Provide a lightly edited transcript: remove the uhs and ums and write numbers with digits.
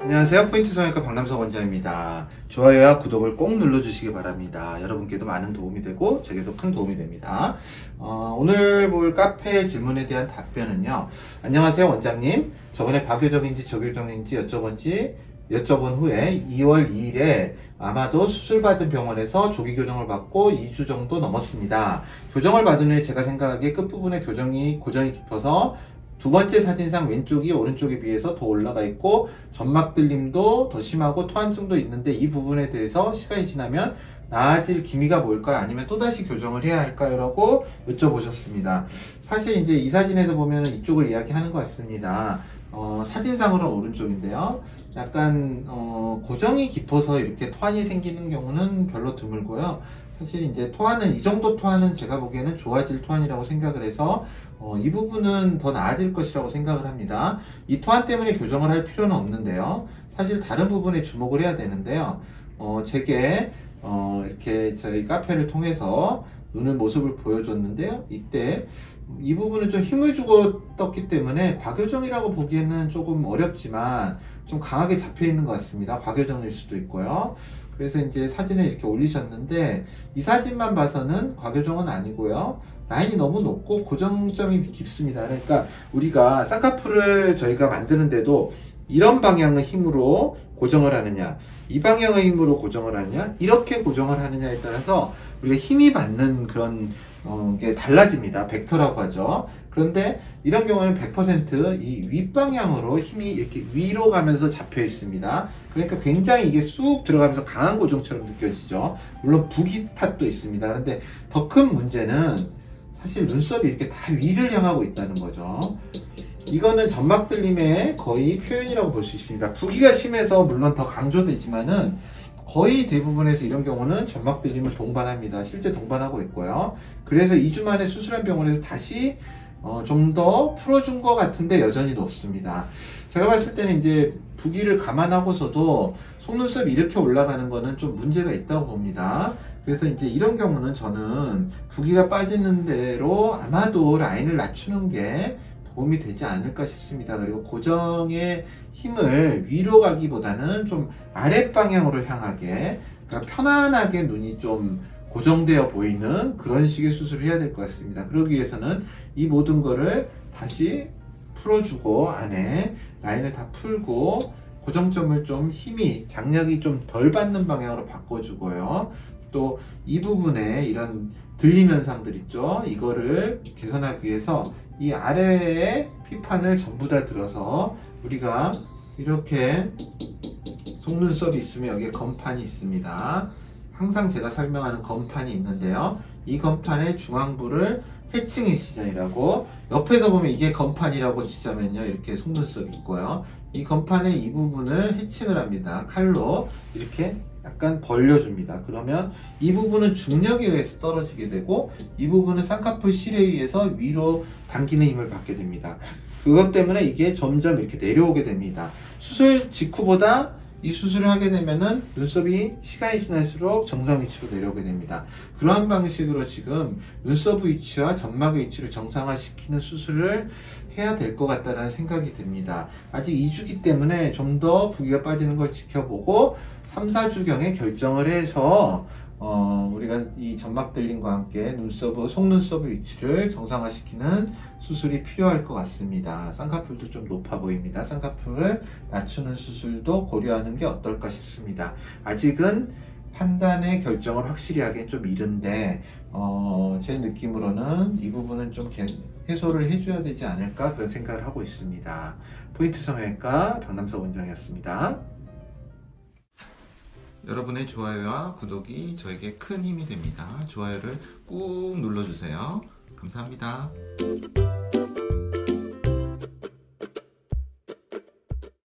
안녕하세요. 포인트 성형외과 박남석 원장입니다. 좋아요와 구독을 꼭 눌러주시기 바랍니다. 여러분께도 많은 도움이 되고 제게도 큰 도움이 됩니다. 오늘 볼 카페 질문에 대한 답변은요. 안녕하세요 원장님. 저번에 과교정인지 저교정인지 여쭤본 후에 2월 2일에 아마도 수술받은 병원에서 조기 교정을 받고 2주 정도 넘었습니다. 교정을 받은 후에 제가 생각하기에 끝부분에 고정이 깊어서 두 번째 사진상 왼쪽이 오른쪽에 비해서 더 올라가 있고 점막 들림도 더 심하고 토한증도 있는데 이 부분에 대해서 시간이 지나면 나아질 기미가 뭘까요? 아니면 또다시 교정을 해야 할까요? 라고 여쭤보셨습니다. 사실 이제 이 사진에서 보면 이쪽을 이야기하는 것 같습니다. 사진상으로는 오른쪽인데요. 약간 고정이 깊어서 이렇게 토한이 생기는 경우는 별로 드물고요. 사실 이제 토한은 이 정도 토한은 제가 보기에는 좋아질 토한이라고 생각을 해서 이 부분은 더 나아질 것이라고 생각을 합니다. 이 토한 때문에 교정을 할 필요는 없는데요. 사실 다른 부분에 주목을 해야 되는데요. 제게 이렇게 저희 카페를 통해서 눈의 모습을 보여줬는데요. 이때 이 부분은 좀 힘을 주고 떴기 때문에 과교정이라고 보기에는 조금 어렵지만 좀 강하게 잡혀 있는 것 같습니다. 과교정일 수도 있고요. 그래서 이제 사진을 이렇게 올리셨는데 이 사진만 봐서는 과교정은 아니고요. 라인이 너무 높고 고정점이 깊습니다. 그러니까 우리가 쌍꺼풀을 저희가 만드는데도 이런 방향의 힘으로 고정을 하느냐, 이 방향의 힘으로 고정을 하느냐, 이렇게 고정을 하느냐에 따라서 우리가 힘이 받는 그런 게 달라집니다. 벡터라고 하죠. 그런데 이런 경우는 100%이 윗방향으로 힘이 이렇게 위로 가면서 잡혀 있습니다. 그러니까 굉장히 이게 쑥 들어가면서 강한 고정처럼 느껴지죠. 물론 부기 탓도 있습니다. 그런데 더 큰 문제는 사실 눈썹이 이렇게 다 위를 향하고 있다는 거죠. 이거는 점막 들림의 거의 표현이라고 볼 수 있습니다. 부기가 심해서 물론 더 강조되지만은 거의 대부분에서 이런 경우는 점막 들림을 동반합니다. 실제 동반하고 있고요. 그래서 2주 만에 수술한 병원에서 다시 좀 더 풀어준 것 같은데 여전히 높습니다. 제가 봤을 때는 이제 부기를 감안하고서도 속눈썹이 이렇게 올라가는 거는 좀 문제가 있다고 봅니다. 그래서 이제 이런 경우는 저는 부기가 빠지는 대로 아마도 라인을 낮추는 게 도움이 되지 않을까 싶습니다. 그리고 고정의 힘을 위로 가기보다는 좀 아랫방향으로 향하게, 그러니까 편안하게 눈이 좀 고정되어 보이는 그런 식의 수술을 해야 될 것 같습니다. 그러기 위해서는 이 모든 거를 다시 풀어주고 안에 라인을 다 풀고 고정점을 좀 힘이, 장력이 좀 덜 받는 방향으로 바꿔주고요. 또 이 부분에 이런 들림 현상들 있죠. 이거를 개선하기 위해서 이 아래에 피판을 전부 다 들어서 우리가 이렇게 속눈썹이 있으면 여기에 검판이 있습니다. 항상 제가 설명하는 검판이 있는데요. 이 검판의 중앙부를 해칭의 시전이라고, 옆에서 보면 이게 검판이라고 치자면요, 이렇게 속눈썹이 있고요. 이 검판의 이 부분을 해칭을 합니다. 칼로 이렇게 약간 벌려줍니다. 그러면 이 부분은 중력에 의해서 떨어지게 되고 이 부분은 쌍꺼풀 실에 의해서 위로 당기는 힘을 받게 됩니다. 그것 때문에 이게 점점 이렇게 내려오게 됩니다. 수술 직후보다 이 수술을 하게 되면은 눈썹이 시간이 지날수록 정상 위치로 내려오게 됩니다. 그러한 방식으로 지금 눈썹 위치와 점막의 위치를 정상화시키는 수술을 해야 될 것 같다는 생각이 듭니다. 아직 2주기 때문에 좀 더 부기가 빠지는 걸 지켜보고 3, 4주경에 결정을 해서 우리가 이 점막 들림과 함께 속눈썹의 위치를 정상화시키는 수술이 필요할 것 같습니다. 쌍꺼풀도 좀 높아 보입니다. 쌍꺼풀을 낮추는 수술도 고려하는 게 어떨까 싶습니다. 아직은 판단의 결정을 확실히 하기엔 좀 이른데 제 느낌으로는 이 부분은 좀 해소를 해줘야 되지 않을까 그런 생각을 하고 있습니다. 포인트 성형외과 박남석 원장이었습니다. 여러분의 좋아요와 구독이 저에게 큰 힘이 됩니다. 좋아요를 꾹 눌러주세요. 감사합니다.